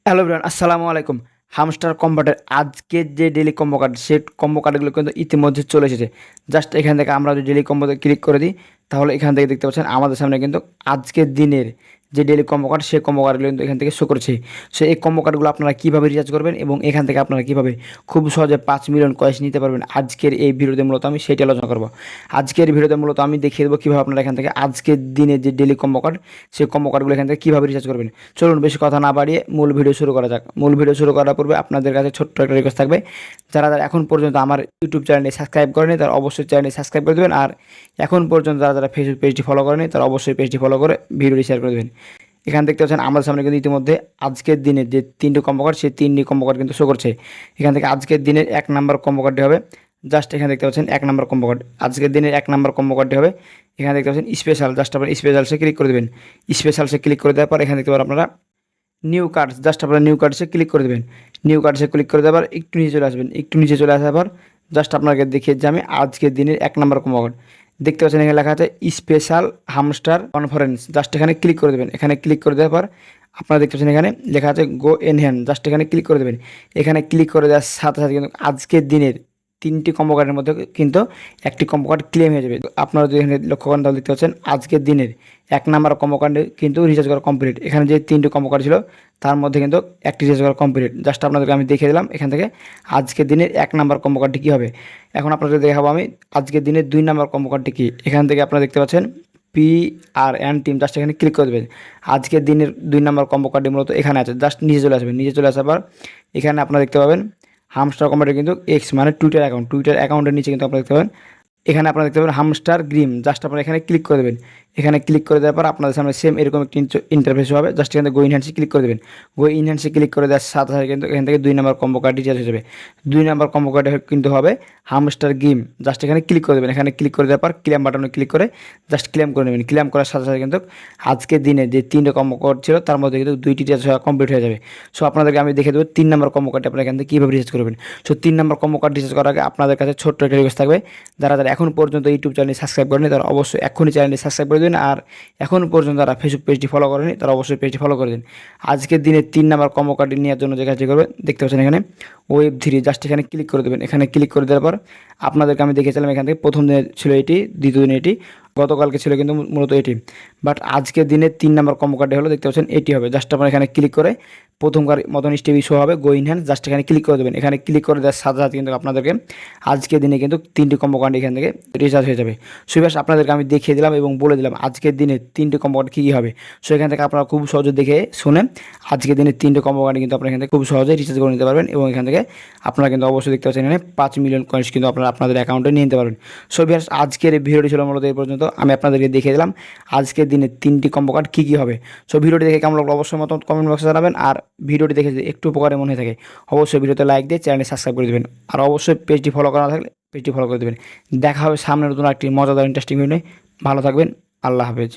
Hello everyone, আসসালামু আলাইকুম। Hamster কম্বাটের আজকের যে ডেইলি কম্বো কার্ড, সেই কম্বো কার্ডগুলো কিন্তু ইতিমধ্যে চলে এসেছে। জাস্ট এখান থেকে আমরা যদি ডেইলি কম্বোতে ক্লিক করে দিই, তাহলে এখান থেকে দেখতে পাচ্ছেন আমাদের সামনে কিন্তু আজকের দিনের যে ডেইলি কম্বো কার্ড, সেই কম্বো কার্ডগুলো কিন্তু এখান থেকে শো করছে। সো এই কম্বো কার্ডগুলো আপনারা কীভাবে রিচার্জ করবেন এবং এখান থেকে আপনারা কীভাবে খুব সহজে 5 মিলিয়ন কয়েস নিতে পারবেন, আজকের এই ভিডিওতে মূলত আমি সেইটা আলোচনা করবো। আজকের ভিডিওতে মূলত আমি দেখিয়ে দেবো কীভাবে আপনারা এখান থেকে আজকের দিনে যে ডেইলি কম্বো কার্ড, সেই কম্বো কার্ডগুলো এখান থেকে কীভাবে রিচার্জ করবেন। চলুন বেশি কথা না বাড়িয়ে মূল ভিডিও শুরু করা যাক। মূল ভিডিও শুরু করার পূর্বে আপনাদের কাছে ছোট্ট একটা রিকোয়েস্ট থাকবে, যারা যারা এখন পর্যন্ত আমার ইউটিউব চ্যানেলে সাবস্ক্রাইব করেনি তারা অবশ্যই চ্যানেলে সাবস্ক্রাইব করে দেবেন। আর এখন পর্যন্ত যারা যারা ফেসবুক পেজটি ফলো করেনি তারা অবশ্যই পেজটি ফলো করে ভিডিওটি শেয়ার করে দেবেন। এখানে দেখতে পাচ্ছেন আমাদের সামনে কিন্তু ইতিমধ্যে আজকের দিনে যে 3টি কম্বো কার্ড, সেই 3টি কম্বো কার্ড কিন্তু শো করছে। এখান থেকে আজকের দিনের 1 নাম্বার কম্বো কার্ডটি হবে, জাস্ট এখানে দেখতে পাচ্ছেন 1 নাম্বার কম্বো কার্ড। আজকের দিনের 1 নাম্বার কম্বো কার্ডটি হবে, এখানে দেখতে পাচ্ছেন স্পেশাল। জাস্ট আপনারা স্পেশালসে ক্লিক করে দেবেন। স্পেশালসে ক্লিক করে দেওয়ার পর এখানে দেখতে পারেন আপনারা নিউ কার্ডস, জাস্ট আপনারা নিউ কার্ডসে ক্লিক করে দেবেন। নিউ কার্ডসে ক্লিক করে দেওয়ার একটু নিচে চলে আসবেন। একটু নিচে চলে আসার পর জাস্ট আপনাকে দেখিয়ে যে আমি আজকের দিনের 1 নাম্বার কম্বো কার্ড দেখতে পাচ্ছেন, এখানে লেখা আছে স্পেশাল হামস্টার কনফারেন্স। জাস্ট এখানে ক্লিক করে দেবেন। এখানে ক্লিক করে দেওয়ার পর আপনারা দেখতে পাচ্ছেন এখানে লেখা আছে গো এনহ্যান্ড। জাস্ট এখানে ক্লিক করে দেবেন। এখানে ক্লিক করে দেওয়ার সাথে সাথে কিন্তু আজকের দিনের 3টি কম্বো কার্ডের মধ্যে কিন্তু একটি কম্বো কার্ড ক্লেম হয়ে যাবে। আপনারা যদি এখানে লক্ষ্য করেন তাহলে দেখতে পাচ্ছেন আজকের দিনের 1 নাম্বার কম্বো কার্ডে কিন্তু রিচার্জ করা কমপ্লিট। এখানে যে 3টি কম্বো কার্ড ছিল তার মধ্যে কিন্তু একটি রিচার্জ করা কমপ্লিট। জাস্ট আপনাদেরকে আমি দেখিয়ে দিলাম এখান থেকে আজকের দিনের 1 নাম্বার কম্বো কার্ডটি কী হবে। এখন আপনাদের দেখাবো আমি আজকের দিনের 2 নাম্বার কম্বো কার্ডটি কী। এখান থেকে আপনারা দেখতে পাচ্ছেন PRN টিম, জাস্ট এখানে ক্লিক করে দেবেন। আজকের দিনের 2 নাম্বার কম্বো কার্ডটি মূলত এখানে আছে। জাস্ট নিচে চলে আসবেন। নিচে চলে আসার পর এখানে আপনারা দেখতে পাবেন হামস্টার কম্বাটের কিন্তু এক্স মানে টুইটার অ্যাকাউন্টের নিচে কিন্তু আপনারা দেখতে পাবেন এখানে আপনারা দেখতে পাবেন হামস্টার গ্রিম। জাস্ট আপনারা এখানে ক্লিক করে দেবেন। এখানে ক্লিক করে দেওয়ার পর আপনাদের সামনে সেম এরকম একটি ইন্টারফেস হবে। জাস্ট এখানে গো ইনহ্যান্সে ক্লিক করে দেবেন। গো ইনহ্যান্সে ক্লিক করে দেওয়ার সাথে সাথে কিন্তু এখান থেকে 2 নাম্বার কম্বো কার্ড রিচার্জ হয়ে যাবে। 2 নাম্বার কম্বো কার্ডে কিন্তু হবে হামস্টার গেম। জাস্ট এখানে ক্লিক করে দেবেন। এখানে ক্লিক করে দেওয়ার পর ক্লেম বাটনে ক্লিক করে জাস্ট ক্লেম করে নেবেন। ক্লেম করার সাথে সাথে কিন্তু আজকের দিনে যে 3টে কম্বো কার্ড ছিল তার মধ্যে কিন্তু 2টি রিচার্জ হওয়া কমপ্লিট হয়ে যাবে। সো আপনাদেরকে আমি দেখে দেবো 3 নাম্বার কম্বো কার্ডটি আপনারা এখান থেকে কীভাবে রিচার্জ করবেন। So 3 number combo card recharge করার আগে আপনাদের কাছে ছোট্ট একটা রিকোয়েস্ট থাকবে, যারা যারা এখন পর্যন্ত ইউটিউব চ্যানেল সাবস্ক্রাইব করেনি তারা অবশ্যই এখনই চ্যানেলটি সাবস্ক্রাইব করে দিন। আর এখন পর্যন্ত যারা ফেসবুক পেজটি ফলো করেনি তারা অবশ্যই পেজটি ফলো করে দিন। আজকের দিনে 3 নাম্বার কম্বো কার্ডটি নেওয়ার জন্য যে কাজটি করবেন দেখতে পাচ্ছেন এখানে ওয়েব 3, জাস্ট এখানে ক্লিক করে দেবেন। এখানে ক্লিক করে দেওয়ার পর আপনাদেরকে আমি দেখিয়েছিলাম এখান থেকে প্রথম দিনে ছিল এটি, দ্বিতীয় দিনে এটি, গতকালকে ছিল কিন্তু মূলত এটি। বাট আজকের দিনে 3 নাম্বার কম্বো কার্ডটি হলো দেখতে পাচ্ছেন এটি হবে। জাস্ট আপনারা এখানে ক্লিক করে প্রথমকার মতন স্টেপই শো হবে গো ইনহ্যান্স। জাস্ট এখানে ক্লিক করে দেবেন। এখানে ক্লিক করে দেওয়ার সাথে সাথে কিন্তু আপনাদেরকে আজকের দিনে কিন্তু 3টি কম্বো কার্ড এখান থেকে রিচার্জ হয়ে যাবে। সো ব্যাস আপনাদেরকে আমি দেখিয়ে দিলাম এবং বলে দিলাম আজকের দিনে 3টি কম্বো কার্ড কী কী হবে। সো এখান থেকে আপনারা খুব সহজে দেখে শুনে আজকের দিনে 3টে কম্বো কার্ড কিন্তু আপনারা এখান থেকে খুব সহজে রিচার্জ করে নিতে পারবেন এবং এখান থেকে আপনারা কিন্তু অবশ্যই দেখতে পাচ্ছেন এখানে 5 মিলিয়ন কয়েন্স কিন্তু আপনারা আপনাদের অ্যাকাউন্টে নিয়ে নিতে পারবেন। সো ব্যাস আজকের এই ভিডিওটি ছিল মূলত এই পর্যন্ত। আমি আপনাদেরকে দেখিয়ে দিলাম আজকের দিনে 3টি কম্বো কার্ড কী কী হবে। সো ভিডিওটি দেখে কেমন লাগলো অবশ্যই মতামত কমেন্ট বক্সে জানাবেন। আর ভিডিওটি দেখে যদি একটু উপকারে মনে হয়ে থাকে অবশ্যই ভিডিওতে লাইক দিয়ে চ্যানেলটি সাবস্ক্রাইব করে দেবেন। আর অবশ্যই পেজটি ফলো করা থাকলে পেজটি ফলো করে দেবেন। দেখা হবে সামনে নতুন একটি মজাদার ইন্টারেস্টিং ভিডিও। ভালো থাকবেন। আল্লাহ হাফেজ।